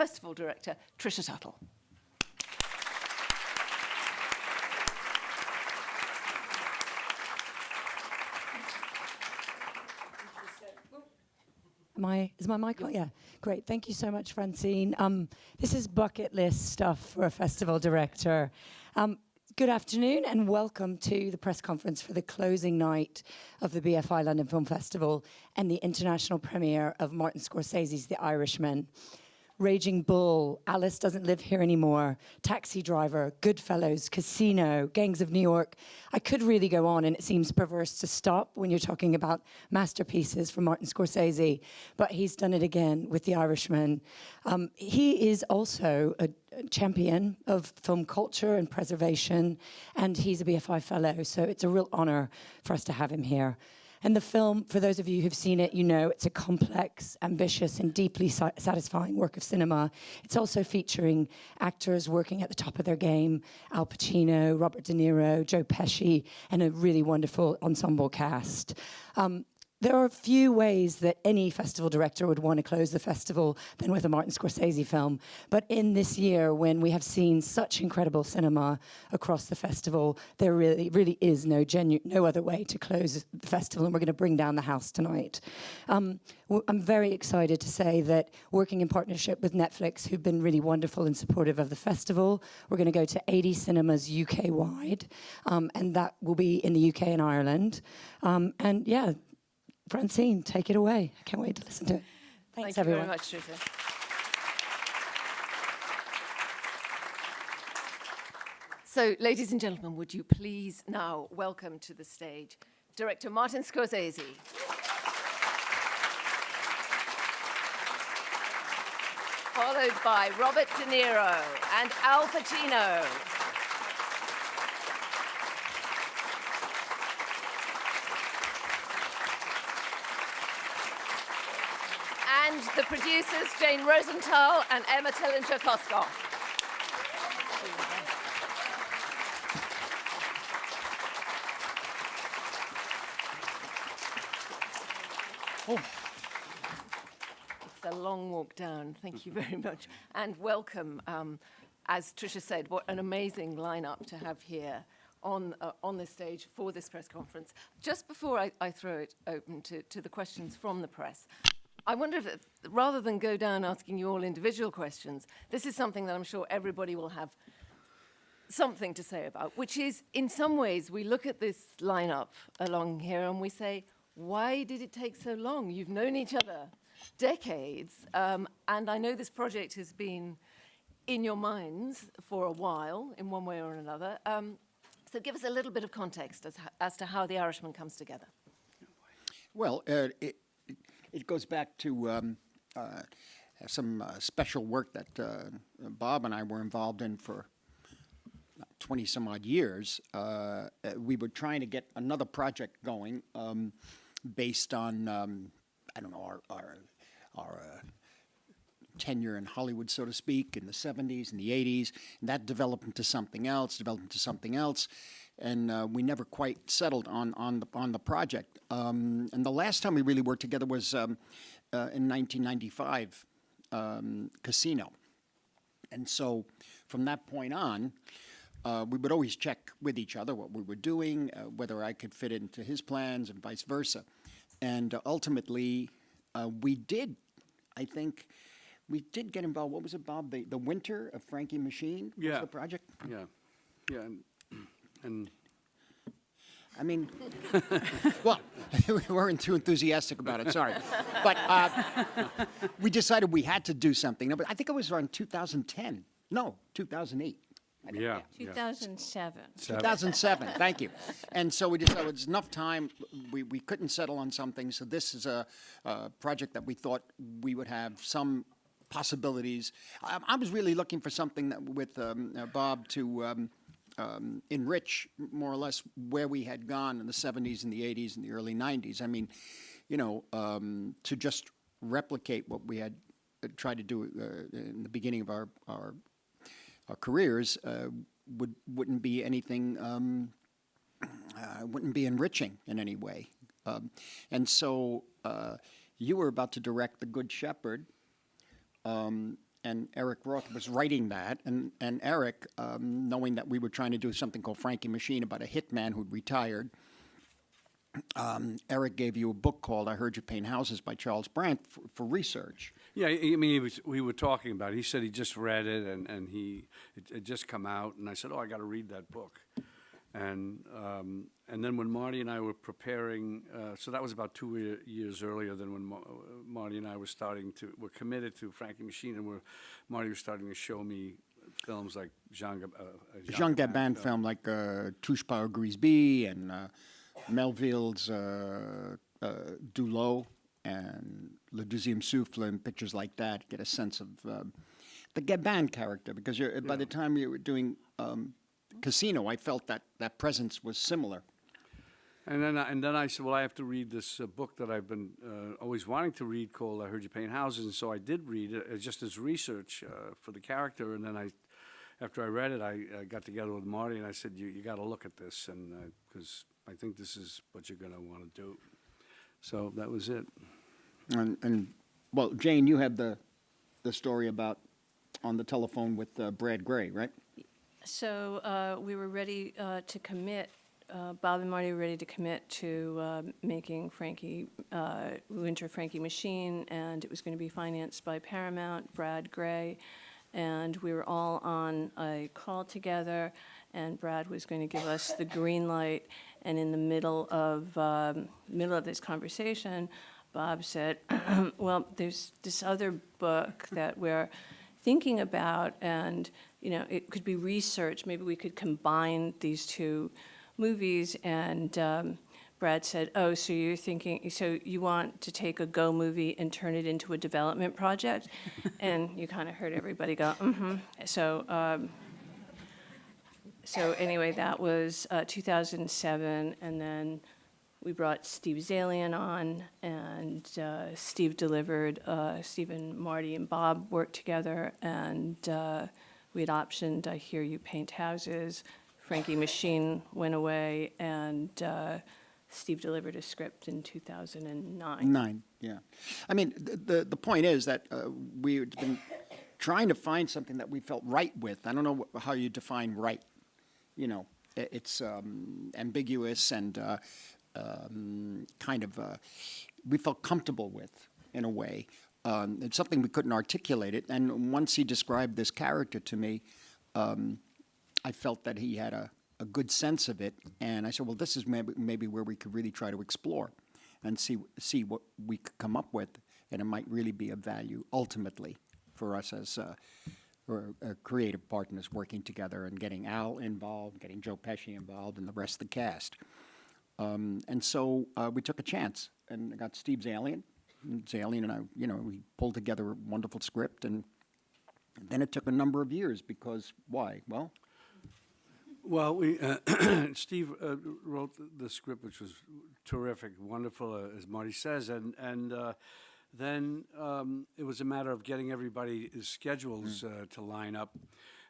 festival director, Tricia Tuttle. Is my mic on? Yeah, great. Thank you so much, Francine. This is bucket list stuff for a festival director. Good afternoon and welcome to the press conference for the closing night of the BFI London Film Festival and the international premiere of Martin Scorsese's The Irishman. Raging Bull, Alice Doesn't Live Here Anymore, Taxi Driver, Goodfellas, Casino, Gangs of New York. I could really go on, and it seems perverse to stop when you're talking about masterpieces from Martin Scorsese, but he's done it again with The Irishman. He is also a champion of film culture and preservation, and he's a BFI fellow, so it's a real honor for us to have him here. And the film, for those of you who've seen it, you know it's a complex, ambitious, and deeply satisfying work of cinema. It's also featuring actors working at the top of their game: Al Pacino, Robert De Niro, Joe Pesci, and a really wonderful ensemble cast. There are few ways that any festival director would want to close the festival than with a Martin Scorsese film. But in this year, when we have seen such incredible cinema across the festival, there really is no other way to close the festival, and we're going to bring down the house tonight. I'm very excited to say that working in partnership with Netflix, who've been really wonderful and supportive of the festival, we're going to go to 80 cinemas UK-wide, and that will be in the UK and Ireland. And yeah, Francine, take it away. I can't wait to listen to it. Thanks, everyone. Thank you very much, Tricia. So, ladies and gentlemen, would you please now welcome to the stage Director Martin Scorsese. Followed by Robert De Niro and Al Pacino. And the producers, Jane Rosenthal and Emma Tillinger Koskoff. Oh. It's a long walk down. Thank you very much. And welcome. As Tricia said, what an amazing lineup to have here on this stage for this press conference. Just before I throw it open to the questions from the press, I wonder if, rather than go down asking you all individual questions, this is something that I'm sure everybody will have something to say about, which is, in some ways, we look at this lineup along here and we say, why did it take so long? You've known each other decades, and I know this project has been in your minds for a while, in one way or another. So give us a little bit of context as to how The Irishman comes together. Well, it goes back to some special work that Bob and I were involved in for 20-some-odd years. We were trying to get another project going based on, I don't know, our tenure in Hollywood, so to speak, in the 70s and the 80s. And that developed into something else, and we never quite settled on the project. And the last time we really worked together was in 1995, Casino. And so from that point on, we would always check with each other what we were doing, whether I could fit into his plans and vice versa. And ultimately, we did get involved. What was it, Bob? The Winter of Frankie Machine was the project? Yeah, and I mean, well, we weren't too enthusiastic about it, sorry. But we decided we had to do something. No, but I think it was around 2010. No, 2008. yeah. 2007. 2007, thank you. And so we decided it was enough time. We couldn't settle on something, so this is a project that we thought we would have some possibilities. I was really looking for something that with Bob to enrich more or less where we had gone in the 70s and the 80s and the early 90s. I mean, you know, to just replicate what we had tried to do in the beginning of our careers wouldn't be anything, wouldn't be enriching in any way. And so you were about to direct The Good Shepherd, and and Eric Roth was writing that, and Eric, knowing that we were trying to do something called Frankie Machine about a hitman who'd retired, Eric gave you a book called I Heard You Paint Houses by Charles Brandt for research. Yeah, I mean, we were talking about it. He said he just read it, and it had just come out, and I said, oh, I got to read that book. And then when Marty and I were preparing, so that was about 2 years earlier than when Marty and I were committed to Frankie Machine, and Marty was starting to show me films like Jean Gabin film like Touche pas au Grisby and Melville's Dulot and Le Deuxième Souffle and pictures like that. Get a sense of the Gabin character, because by the time you were doing Casino, I felt that presence was similar. And then I said, well, I have to read this book that I've been always wanting to read called I Heard You Paint Houses. And so I did read it just as research for the character. And then after I read it, I got together with Marty and I said, you got to look at this, and because I think this is what you're going to want to do. So that was it. And well, Jane, you had the story about on the telephone with Brad Gray, right? So we were ready to commit. Bob and Marty were ready to commit to making Winter Frankie Machine, and it was going to be financed by Paramount, Brad Gray, and we were all on a call together, and Brad was going to give us the green light. And in the middle of this conversation, Bob said, "Well, there's this other book that we're thinking about, and it could be research. Maybe we could combine these two movies." And Brad said, "Oh, so you want to take a Go movie and turn it into a development project?" And you kind of heard everybody go, "Mm-hmm." So anyway, that was 2007, and then we brought Steve Zalian on, and Steve delivered. Steve and Marty and Bob worked together, and we had optioned I Hear You Paint Houses. Frankie Machine went away, and Steve delivered a script in 2009. Yeah. I mean, the point is that we've been trying to find something that we felt right with. I don't know how you define right. It's ambiguous and kind of we felt comfortable with in a way. It's something we couldn't articulate it. And once he described this character to me, I felt that he had a good sense of it. And I said, well, this is maybe where we could really try to explore and see what we could come up with. And it might really be of value ultimately for us as creative partners working together and getting Al involved, getting Joe Pesci involved, and the rest of the cast. And so we took a chance and got Steve Zalian. Zalian and I, we pulled together a wonderful script, and then it took a number of years because why? Well, Steve wrote the script, which was terrific, wonderful, as Marty says, and then it was a matter of getting everybody's schedules to line up.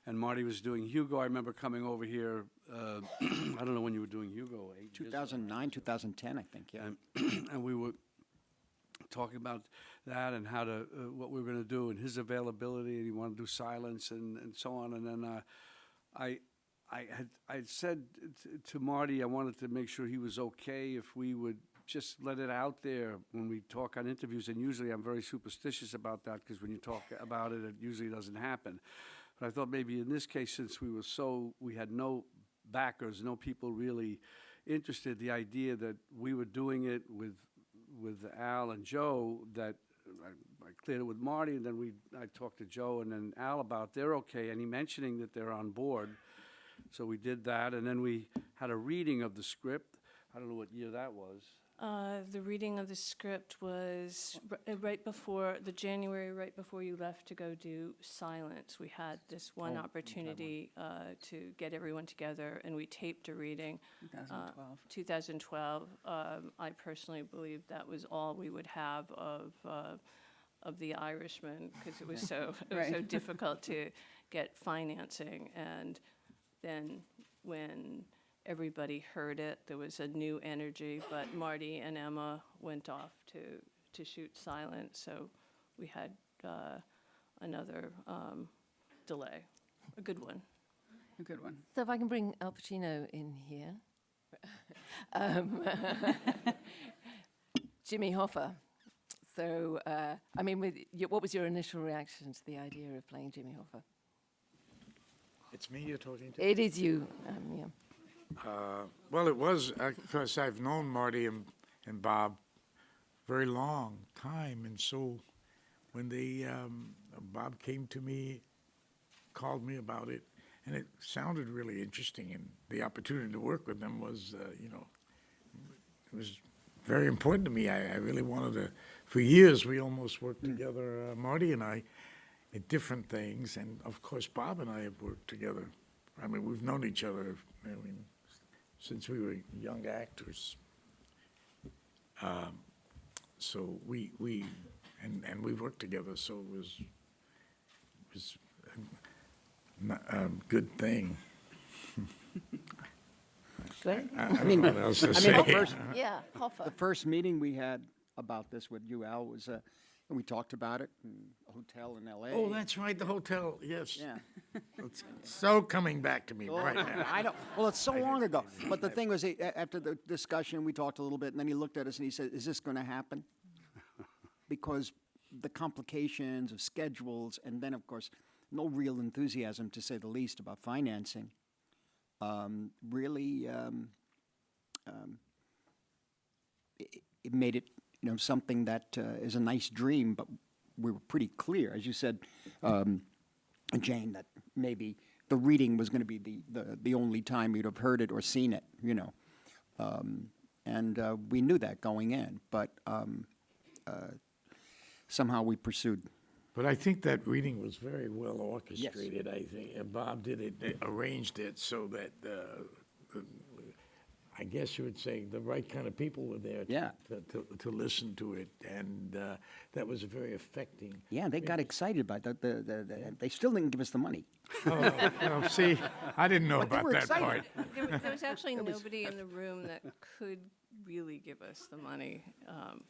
And Marty was doing Hugo. I remember coming over here. I don't know when you were doing Hugo. 2009, 2010, I think. Yeah. And we were talking about that and how to what we were going to do and his availability, and he wanted to do silence and so on. And then I had said to Marty I wanted to make sure he was okay if we would just let it out there when we talk on interviews. And usually I'm very superstitious about that because when you talk about it, it usually doesn't happen. But I thought maybe in this case, since we had no backers, no people really interested, the idea that we were doing it with Al and Joe, that I cleared it with Marty, and then I talked to Joe and then Al about they're okay, and he mentioning that they're on board. So we did that, and then we had a reading of the script. I don't know what year that was. The reading of the script was right before you left to go do Silence. We had this one opportunity to get everyone together, and we taped a reading. 2012. I personally believe that was all we would have of The Irishman, because it was so difficult to get financing. And then when everybody heard it, there was a new energy, but Marty and Emma went off to shoot Silence, so we had another delay, a good one. A good one. So if I can bring Al Pacino in here. um, Jimmy Hoffa. So, I mean, what was your initial reaction to the idea of playing Jimmy Hoffa? It's me you're talking to? It is you, yeah. Well, it was, because I've known Marty and Bob very long time, and so when they, Bob came to me, called me about it, and it sounded really interesting, and the opportunity to work with them was, you know, it was very important to me. I really wanted to, for years, we almost worked together, Marty and I, at different things, and of course, Bob and I have worked together. I mean, we've known each other, I mean, since we were young actors. So we worked together, so it was a good thing. Great. I don't know what else to say. Yeah, Hoffa. The first meeting we had about this with you, Al, was, and we talked about it in a hotel in L.A. Oh, that's right, the hotel, yes. Yeah. It's so coming back to me right now. I know. Well, it's so long ago. But the thing was, after the discussion, we talked a little bit, and then he looked at us and he said, "Is this going to happen?" Because the complications of schedules, and then, of course, no real enthusiasm, to say the least, about financing, really, it made it, you know, something that is a nice dream. But we were pretty clear, as you said, Jane, that maybe the reading was going to be the only time you'd have heard it or seen it, you know. And we knew that going in, but somehow we pursued. But I think that reading was very well orchestrated, I think. And Bob did it, arranged it so that, I guess you would say, the right kind of people were there Yeah. to listen to it. And that was very affecting. Yeah, they got excited by that. They still didn't give us the money. Oh, well, see, I didn't know But they about were that excited. part. There was actually nobody in the room that could really give us the money,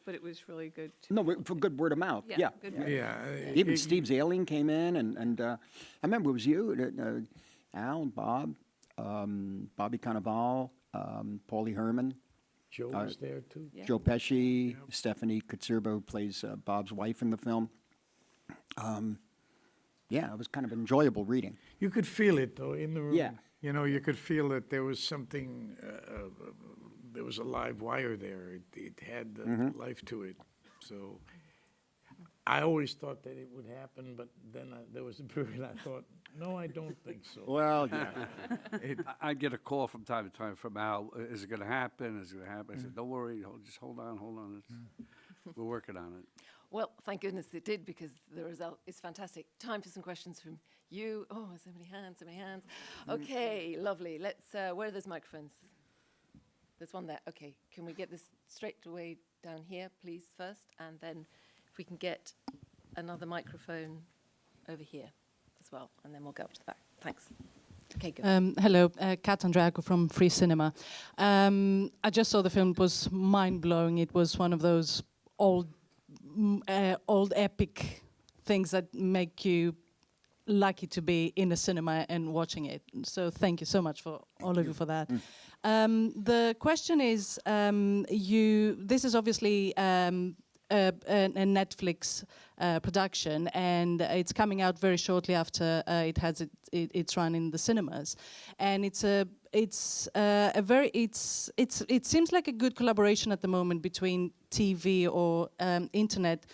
but it was really good. No, for good word of mouth. Yeah. Good word. Yeah. Even Steve Zalian came in, and I remember it was you, Al, Bob, Bobby Cannavale, Paulie Herman, Joe was there too. Yeah. Joe Pesci, Stephanie Katsurba, who plays Bob's wife in the film. Yeah, it was kind of enjoyable reading. You could feel it, though, in the room. Yeah. You know, you could feel that there was something, there was a live wire there. It had life to it. So I always thought that it would happen, but then there was a period I thought, no, I don't think so. Well, yeah. I'd get a call from time to time from Al, is it going to happen? Is it going to happen? I said, don't worry, just hold on. We're working on it. Well, thank goodness it did, because the result is fantastic. Time for some questions from you. Oh, so many hands. Okay, lovely. Let's, where are those microphones? There's one there. Okay, can we get this straight away down here, please, first? And then if we can get another microphone over here as well, and then we'll go up to the back. Thanks. Okay, go. Hello, Kat Andriaco from Free Cinema. I just saw the film. It was mind-blowing. It was one of those old epic things that make you lucky to be in a cinema and watching it. So thank you so much for all of you for that. The question is, this is obviously a Netflix production, and it's coming out very shortly after it has its run in the cinemas, and it seems like a good collaboration at the moment between TV or internet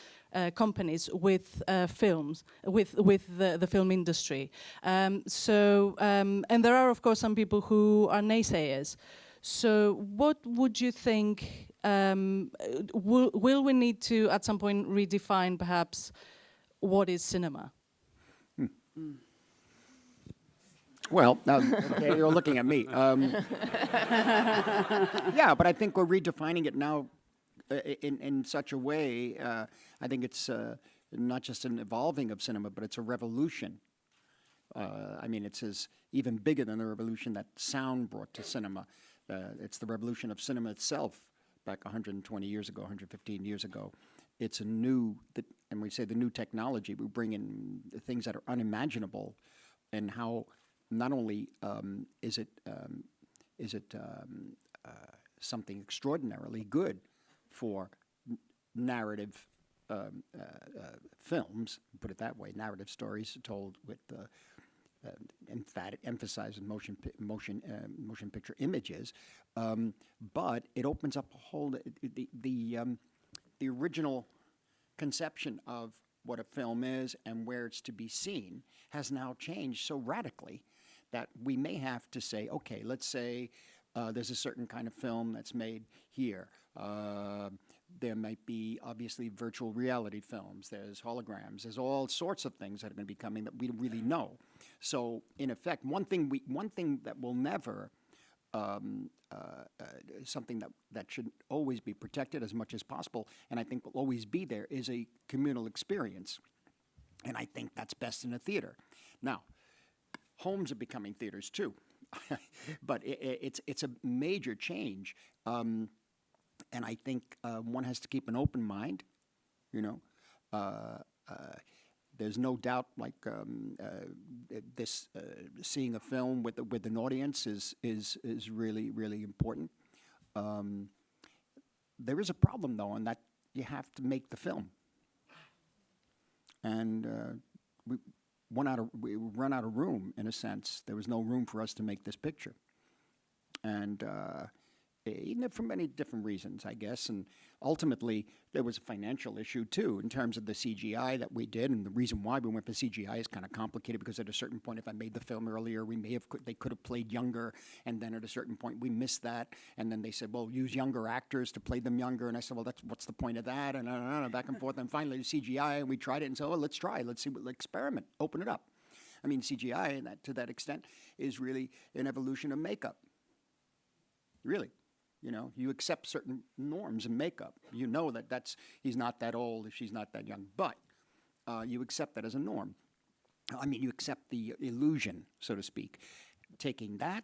companies with films, with the film industry. And there are, of course, some people who are naysayers. So what would you think, will we need to, at some point, redefine, perhaps, what is cinema? Well, okay, you're looking at me. Yeah, but I think we're redefining it now in such a way. I think it's not just an evolving of cinema, but it's a revolution. I mean, it's even bigger than the revolution that sound brought to cinema. It's the revolution of cinema itself back 120 years ago, 115 years ago. it's a new, and we say the new technology, we bring in things that are unimaginable, and how not only is it something extraordinarily good for narrative films, put it that way, narrative stories told with emphatic, emphasizing motion picture images, but it opens up a whole the original conception of what a film is and where it's to be seen has now changed so radically that we may have to say, okay, let's say there's a certain kind of film that's made here. There might be obviously virtual reality films. There's holograms. There's all sorts of things that are going to be coming that we don't really know. So in effect, one thing that will never something that should always be protected as much as possible, and I think will always be there, is a communal experience. And I think that's best in a theater. Now, homes are becoming theaters too, but it's a major change. And I think one has to keep an open mind, you know. There's no doubt, like seeing a film with an audience is really, really important. There is a problem, though, in that you have to make the film. And we run out of room, in a sense. There was no room for us to make this picture. And for many different reasons, I guess. And ultimately, there was a financial issue, too, in terms of the CGI that we did. And the reason why we went for CGI is kind of complicated, because at a certain point, if I made the film earlier, they could have played younger. And then at a certain point, we missed that. And then they said, well, use younger actors to play them younger. And I said, well, what's the point of that? And back and forth. And finally, the CGI, and we tried it and said, oh, let's try. Let's see, let's experiment, open it up. I mean, CGI, and to that extent, is really an evolution of makeup. Really. You know, you accept certain norms in makeup. You know that he's not that old, she's not that young, but you accept that as a norm. I mean, you accept the illusion, so to speak. Taking that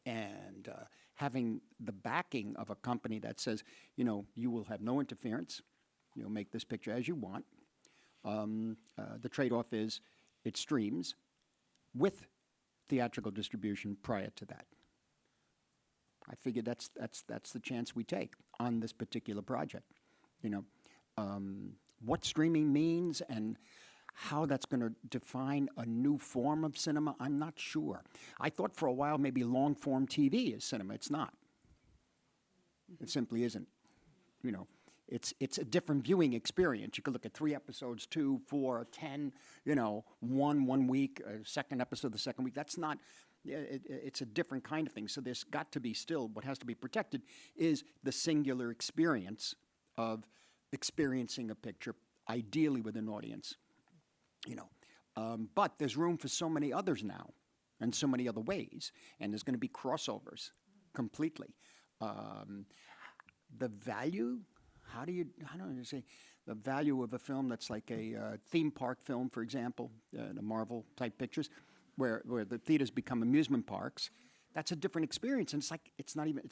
and having the backing of a company that says, you know, you will have no interference. You'll make this picture as you want. The trade-off is it streams with theatrical distribution prior to that. I figured that's the chance we take on this particular project. You know, what streaming means and how that's going to define a new form of cinema, I'm not sure. I thought for a while maybe long-form TV is cinema. It's not. It simply isn't. You know, it's a different viewing experience. You could look at 3 episodes, 2, 4, 10. You know, one week, second episode the second week. That's not. It's a different kind of thing. So there's got to be still, what has to be protected is the singular experience of experiencing a picture, ideally with an audience, you know. But there's room for so many others now and so many other ways, and there's going to be crossovers completely. The value, how do you say, the value of a film that's like a theme park film, for example, the Marvel type pictures, where the theaters become amusement parks, that's a different experience. And it's not even,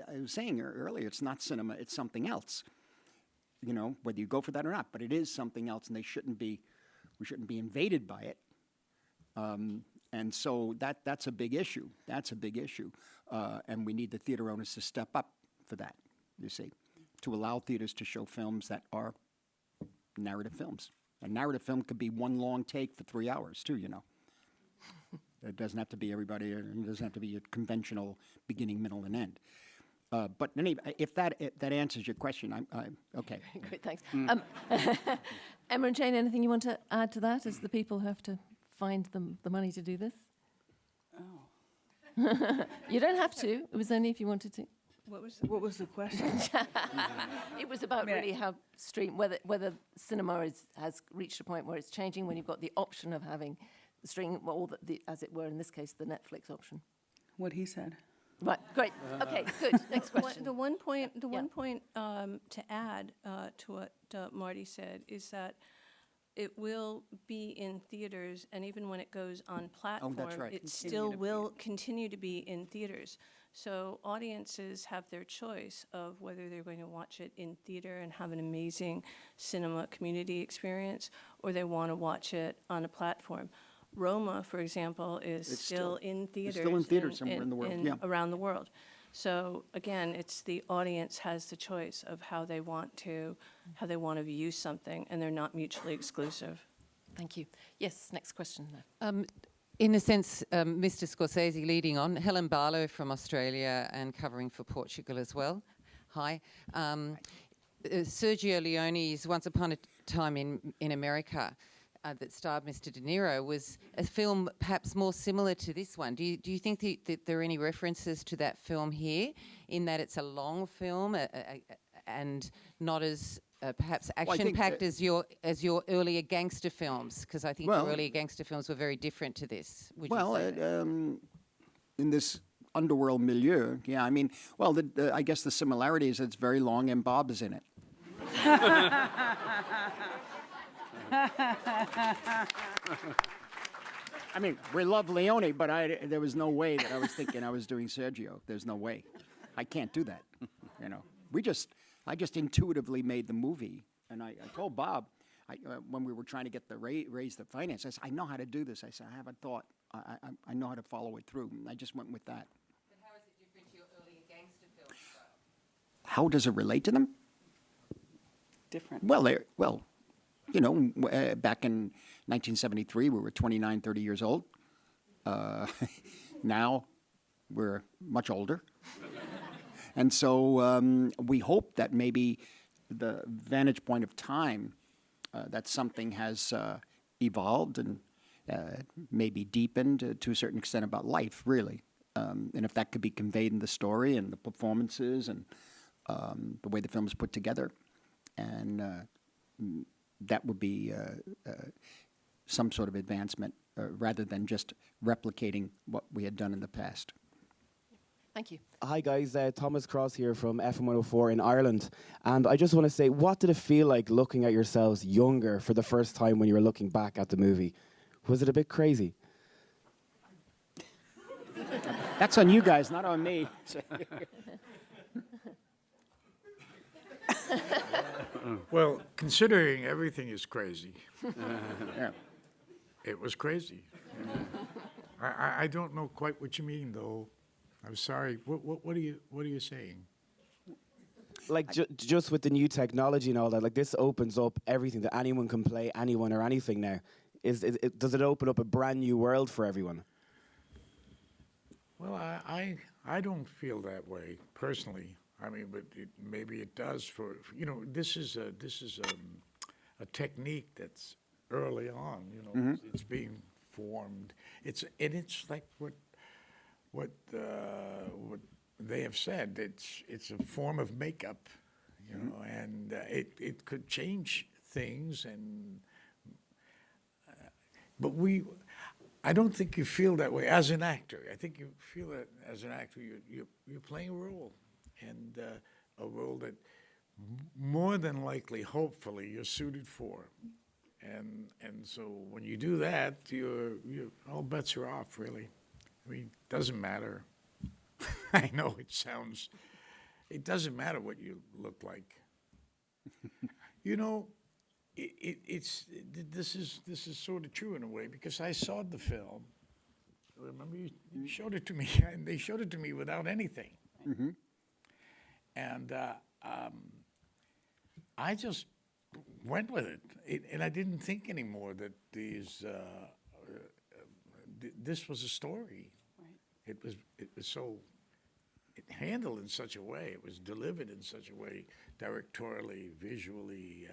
I was saying earlier, it's not cinema, it's something else. You know, whether you go for that or not, but it is something else, and we shouldn't be invaded by it. And so that's a big issue. That's a big issue. And we need the theater owners to step up for that, you see, to allow theaters to show films that are narrative films. A narrative film could be one long take for 3 hours, too, you know. It doesn't have to be everybody, it doesn't have to be a conventional beginning, middle, and end. But anyway, if that answers your question, I'm okay. Great, thanks. Emma and Jane, anything you want to add to that as the people have to find the money to do this? Oh. You don't have to. It was only if you wanted to. What was the question? It was about really how whether cinema has reached a point where it's changing when you've got the option of having streaming, well, as it were, in this case, the Netflix option. What he said. Right, great. Okay, good. Next question. The one point to add to what Marty said is that it will be in theaters, and even when it goes on platform, right. it still will continue to be in theaters. So audiences have their choice of whether they're going to watch it in theater and have an amazing cinema community experience, or they want to watch it on a platform. Roma, for example, is It's still in theaters. still in theaters somewhere in the world, yeah. Around the world. So again, it's the audience has the choice of how they want to view something, and they're not mutually exclusive. Thank you. Yes, next question. There. In a sense, Mr. Scorsese leading on, Helen Barlow from Australia and covering for Portugal as well. Hi. Sergio Leone's Once Upon a Time in America that starred Mr. De Niro was a film perhaps more similar to this one. Do you think that there are any references to that film here, in that it's a long film and not as perhaps action-packed as your earlier gangster films? Because I think your earlier gangster films were very different to this. Would you say that? In this underworld milieu, yeah, I mean, well, I guess the similarity is it's very long and Bob is in it. I mean, we love Leone, but there was no way that I was thinking I was doing Sergio. There's no way. I can't do that. You know, I just intuitively made the movie, and I told Bob when we were trying to get the raise the finance. I said, I know how to do this. I said, I haven't thought. I know how to follow it through. And I just went with that. But how is it different to your earlier gangster films? How does it relate to them? Different. Well, you know, back in 1973, we were 29, 30 years old. Now we're much older. And so we hope that maybe the vantage point of time, that something has evolved and maybe deepened to a certain extent about life, really. And if that could be conveyed in the story and the performances and the way the film is put together, and that would be some sort of advancement rather than just replicating what we had done in the past. Thank you. Hi guys, Thomas Cross here from FM 104 in Ireland, and I just want to say, what did it feel like looking at yourselves younger for the first time when you were looking back at the movie? Was it a bit crazy? That's on you guys, not on me. Well, considering everything is crazy, Yeah. it was crazy. I don't know quite what you mean, though. I'm sorry. What are you saying? Like just with the new technology and all that, like this opens up everything that anyone can play, anyone or anything now. Does it open up a brand new world for everyone? Well, I don't feel that way personally. I mean, but maybe it does for this is a technique that's early on. You know, it's being formed. It's like what they have said. It's a form of makeup, you know, and it could change things. And but I don't think you feel that way as an actor. I think you feel that as an actor, you're playing a role, and a role that more than likely, hopefully, you're suited for. And so when you do that, you're all bets are off, really. I mean, it doesn't matter. I know it doesn't matter what you look like. You know, this is sort of true in a way, because I saw the film. Remember, you showed it to me, and they showed it to me without anything. Mm-hmm. And I just went with it, and I didn't think anymore that this was a story. Right. It was so handled in such a way. It was delivered in such a way, directorially, visually,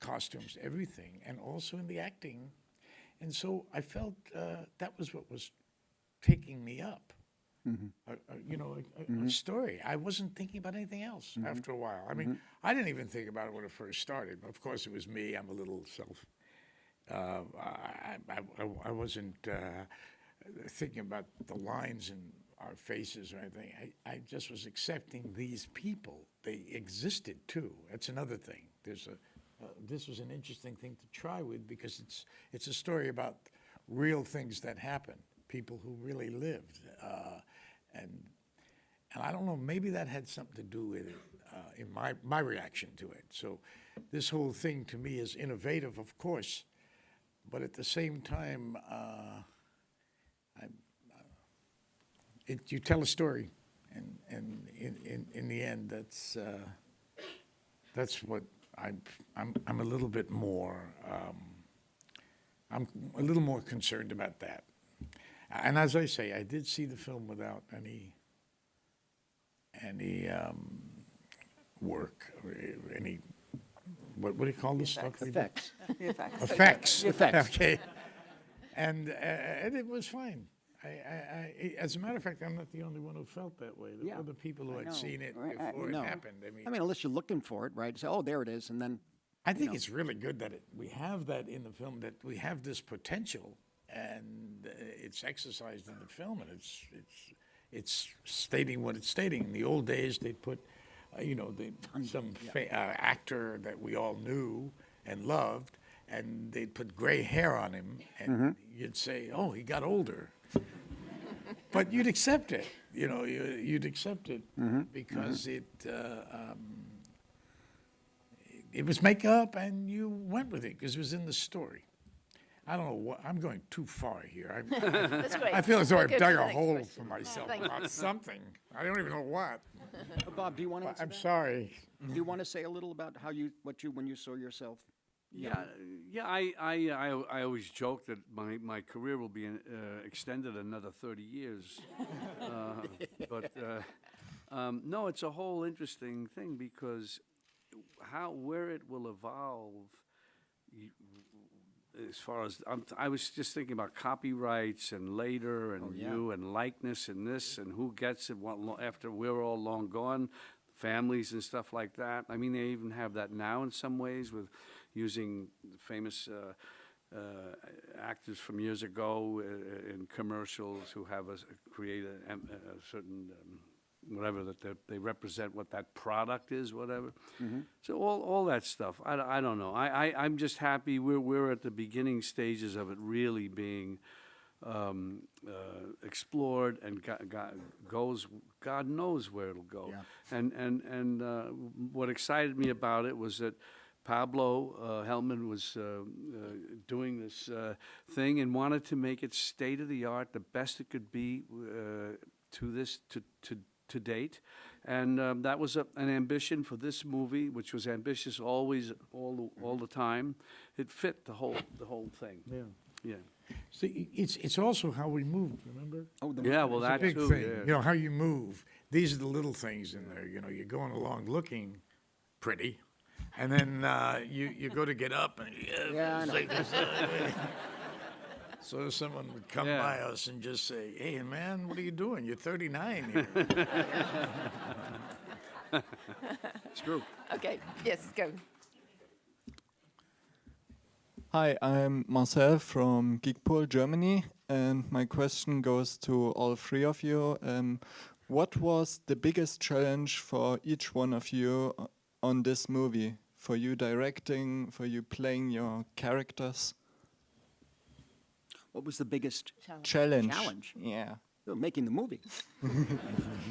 costumes, everything, and also in the acting. And so I felt that was what was taking me up. Mm-hmm. A story. I wasn't thinking about anything else after a while. I mean, I didn't even think about it when it first started. Of course, it was me. I'm a little I wasn't thinking about the lines in our faces or anything. I just was accepting these people. They existed too. That's another thing. This was an interesting thing to try with, because it's a story about real things that happen. people who really lived. And I don't know, maybe that had something to do with it, in my reaction to it. So this whole thing to me is innovative, of course, but at the same time, you tell a story, and in the end, that's what I'm a little bit more. I'm a little more concerned about that. And as I say, I did see the film without any work or any, what do you call this stuff? we do? Effects. The effects. Effects. Effects. Okay. And it was fine. As a matter of fact, I'm not the only one who felt that way. There were other people who had seen it before it happened. I mean, unless you're looking for it, right? Say, oh, there it is, and then. I think it's really good that we have that in the film, that we have this potential, and it's exercised in the film, and it's stating what it's stating. In the old days, they put, some actor that we all knew and loved, and they'd put gray hair on him, and you'd say, "Oh, he got older." But you'd accept it, you'd accept it because it was makeup, and you went with it because it was in the story. I don't know what, I'm going too far here. That's great. I feel as though We'll I've go to dug the a next hole question. for myself Thank you. about something. I don't even know what. Bob, do you want to answer I'm that? sorry. Do you want to say a little about how when you saw yourself? I always joke that my career will be extended another 30 years. No, it's a whole interesting thing because where it will evolve, as far as, I was just thinking about copyrights and later and you and likeness and this and who gets it after we're all long gone, families and stuff like that. I mean, they even have that now in some ways with using famous actors from years ago in commercials who have create a certain whatever that they represent what that product is, whatever. So all that stuff. I don't know. I'm just happy we're at the beginning stages of it really being explored, and God knows where it'll go. Yeah. And what excited me about it was that Pablo Hellman was doing this thing and wanted to make it state of the art, the best it could be to date, and that was an ambition for this movie, which was ambitious always, all the time. It fit the whole thing. Yeah. See, it's also how we move, remember? Oh, Yeah, well, It's a that big too. thing. Yeah. How you move. These are the little things in there. You're going along looking pretty, and then you go to get up, and I know. like this. So someone would come by us and just say, "Hey, man, what are you doing? You're 39 here." It's true. Okay, yes, go. Hi, I'm Marcel from Geekpool, Germany, and my question goes to all three of you. What was the biggest challenge for each one of you on this movie? For you directing, for you playing your characters? What was the biggest Challenge. Yeah. Well, making the movie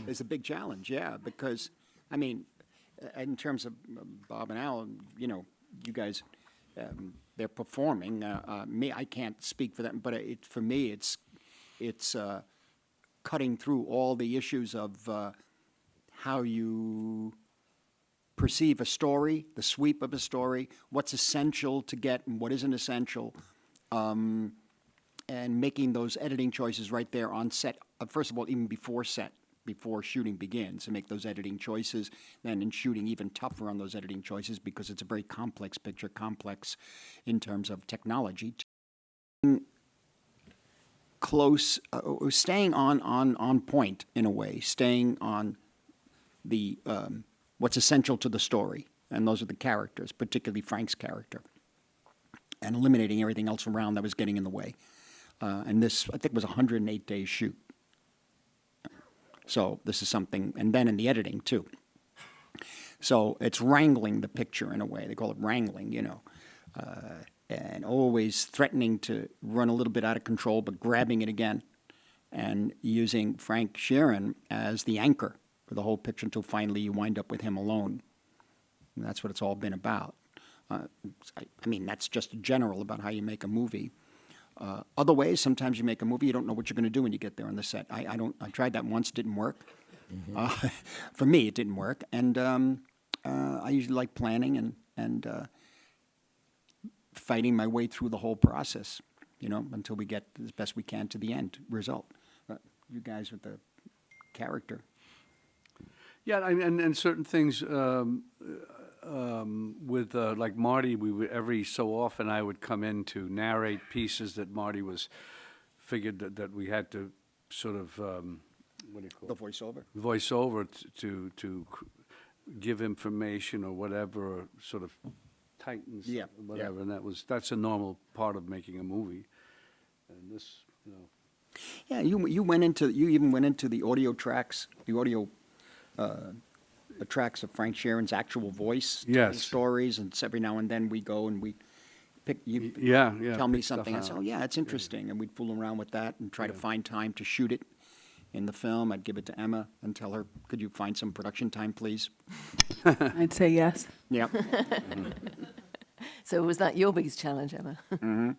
is a big challenge, because, I mean, in terms of Bob and Alan, you guys, they're performing. Me, I can't speak for them, but for me, it's cutting through all the issues of how you perceive a story, the sweep of a story, what's essential to get and what isn't essential. And making those editing choices right there on set, first of all, even before shooting begins, to make those editing choices, then in shooting even tougher on those editing choices because it's a very complex picture, complex in terms of technology. Close, staying on point in a way, staying on the what's essential to the story, and those are the characters, particularly Frank's character, and eliminating everything else around that was getting in the way. And this, I think, was a 108-day shoot. So this is something, and then in the editing, too. So it's wrangling the picture in a way. They call it wrangling, and always threatening to run a little bit out of control, but grabbing it again. and using Frank Sheeran as the anchor for the whole picture until finally you wind up with him alone. And that's what it's all been about. I mean, that's just general about how you make a movie. Other ways, sometimes you make a movie, you don't know what you're going to do when you get there on the set. I tried that once, didn't work. For me, it didn't work. And I usually like planning and fighting my way through the whole process, you know, until we get as best we can to the end result. You guys with the character. Yeah, and certain things with like Marty, we would every so often I would come in to narrate pieces that Marty figured that we had to sort of what do you call The voiceover. voice over to give information or whatever, or sort of tightens Yeah, whatever, and that's a normal part of making a movie. And this, you know. Yeah, you even went into the audio tracks, the audio tracks of Frank Sheeran's actual voice, telling Yes. stories, and every now and then we go and we pick you. Yeah. Tell me pick stuff something. I say, out. oh yeah, it's interesting, and we'd fool around with that and try to find time to shoot it in the film. I'd give it to Emma and tell her, could you find some production time, please? I'd say yes. Yeah. So was that your biggest challenge, Emma?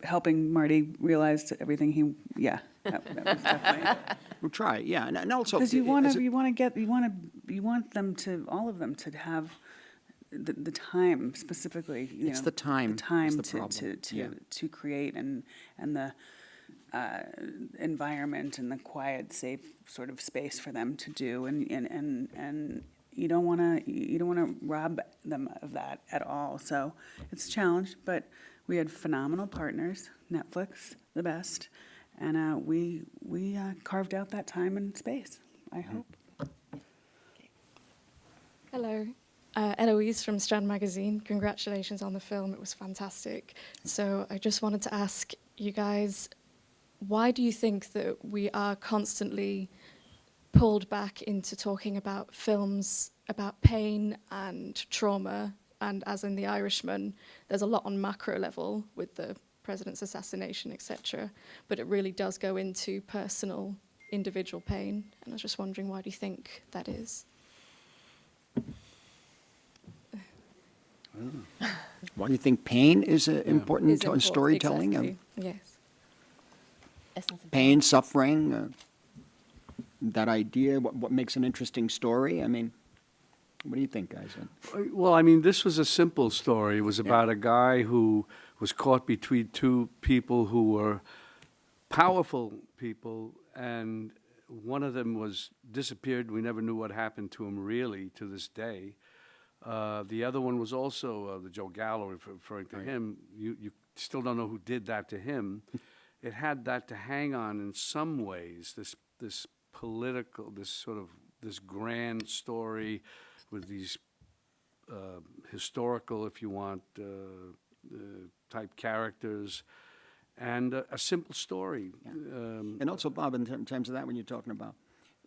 Helping Marty realize everything that was definitely. We'll try. Yeah, and also Because you as it- want them to, all of them to have the time specifically. It's the time The time is the to problem. Yeah. to create and the environment and the quiet, safe sort of space for them to do, and you don't want to rob them of that at all. So it's a challenge, but we had phenomenal partners, Netflix, the best, and we carved out that time and space, I hope. Hello. Eloise from Strand Magazine. Congratulations on the film. It was fantastic. So I just wanted to ask you guys, why do you think that we are constantly pulled back into talking about films about pain and trauma? And as in The Irishman, there's a lot on macro level with the president's assassination, etc. But it really does go into personal, individual pain. And I was just wondering, why do you think that is? Why do you think pain is important Is in important, storytelling? exactly. Yes. Essence of Pain, suffering, that idea, what makes an interesting story? I mean, what do you think, guys? Well, I mean, this was a simple story. It was about a guy who was caught between two people who were powerful people, and one of them was disappeared. We never knew what happened to him, really, to this day. The other one was also the Joe Gallo, referring to him. You still don't know who did that to him. It had that to hang on in some ways, this political, this grand story with these historical, if you want, type characters, and a simple story. And also, Bob, in terms of that, when you're talking about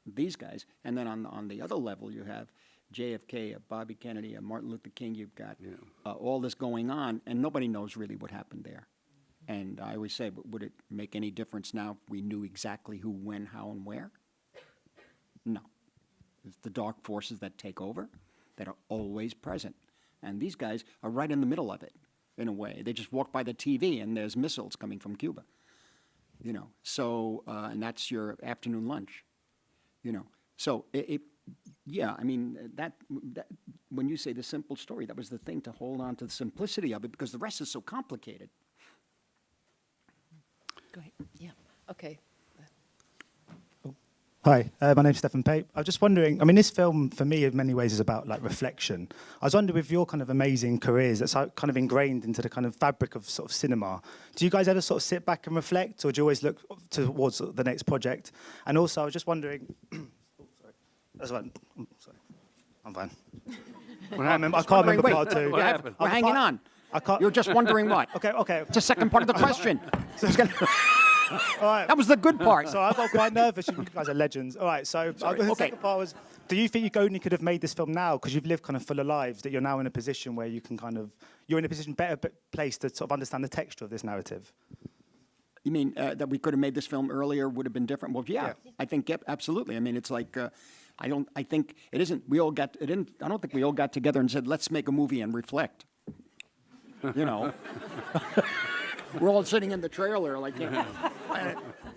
these guys, and then on the other level, you have JFK, Bobby Kennedy, Martin Luther King. You've got all this going on, and nobody knows really what happened there. And I always say, would it make any difference now if we knew exactly who, when, how, and where? No. It's the dark forces that take over that are always present. And these guys are right in the middle of it, in a way. They just walk by the TV, and there's missiles coming from Cuba. You know, so, and that's your afternoon lunch. You know, so yeah, I mean, that when you say the simple story, that was the thing, to hold on to the simplicity of it, because the rest is so complicated. Go ahead. Yeah. Okay. Hi, my name's Stephen Pape. I was just wondering, I mean, this film, for me, in many ways, is about, like, reflection. I was wondering, with your kind of amazing careers, that's kind of ingrained into the kind of fabric of sort of cinema, do you guys ever sort of sit back and reflect, or do you always look towards the next project? And also, I was just wondering... That's fine. Sorry. I'm fine. I can't remember part two. What happened? We're hanging on. You're just wondering what? Okay. It's the second part of the question. All right. That was the good part. So I got quite nervous. You guys are legends. All right, so the second part was, do you think you only could have made this film now because you've lived kind of fuller lives, that you're now in a position where you can you're in a position better placed to sort of understand the texture of this narrative? You mean that we could have made this film earlier, would have been different? Well, yeah. I think absolutely. I mean, it's like I think it isn't. We all got. It didn't. I don't think we all got together and said, "Let's make a movie and reflect." You know, we're all sitting in the trailer, like, you know.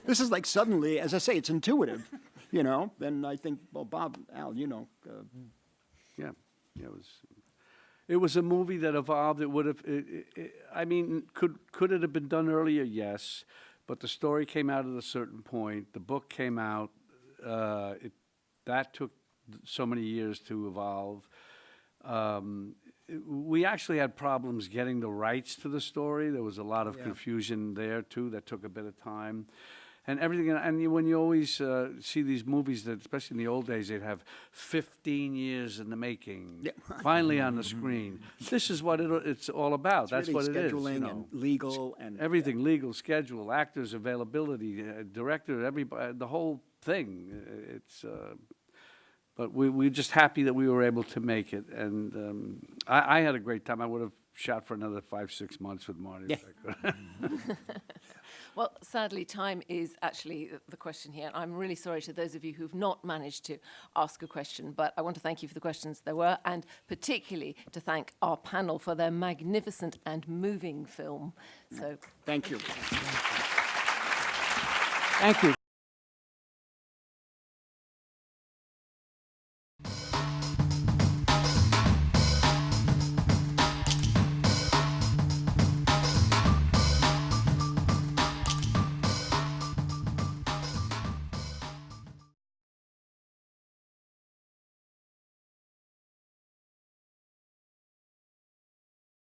This is like suddenly, as I say, it's intuitive. You know, then I think, well, Bob, Al, you know. Yeah, it was a movie that evolved. It would have. I mean, could it have been done earlier? Yes, but the story came out at a certain point. The book came out. That took so many years to evolve. We actually had problems getting the rights to the story. There was a lot of confusion there too. That took a bit of time. And everything, when you always see these movies that, especially in the old days, they'd have 15 years in the making, finally on the screen. This is what it's all about. That's really what it is. scheduling and legal and everything, legal, schedule, actors, availability, director, everybody, the whole thing. But we're just happy that we were able to make it, and I had a great time. I would have shot for another 5-6 months with Marty. If I could. Well, sadly, time is actually the question here. I'm really sorry to those of you who've not managed to ask a question, but I want to thank you for the questions there were, and particularly to thank our panel for their magnificent and moving film. So, thank you. Thank you.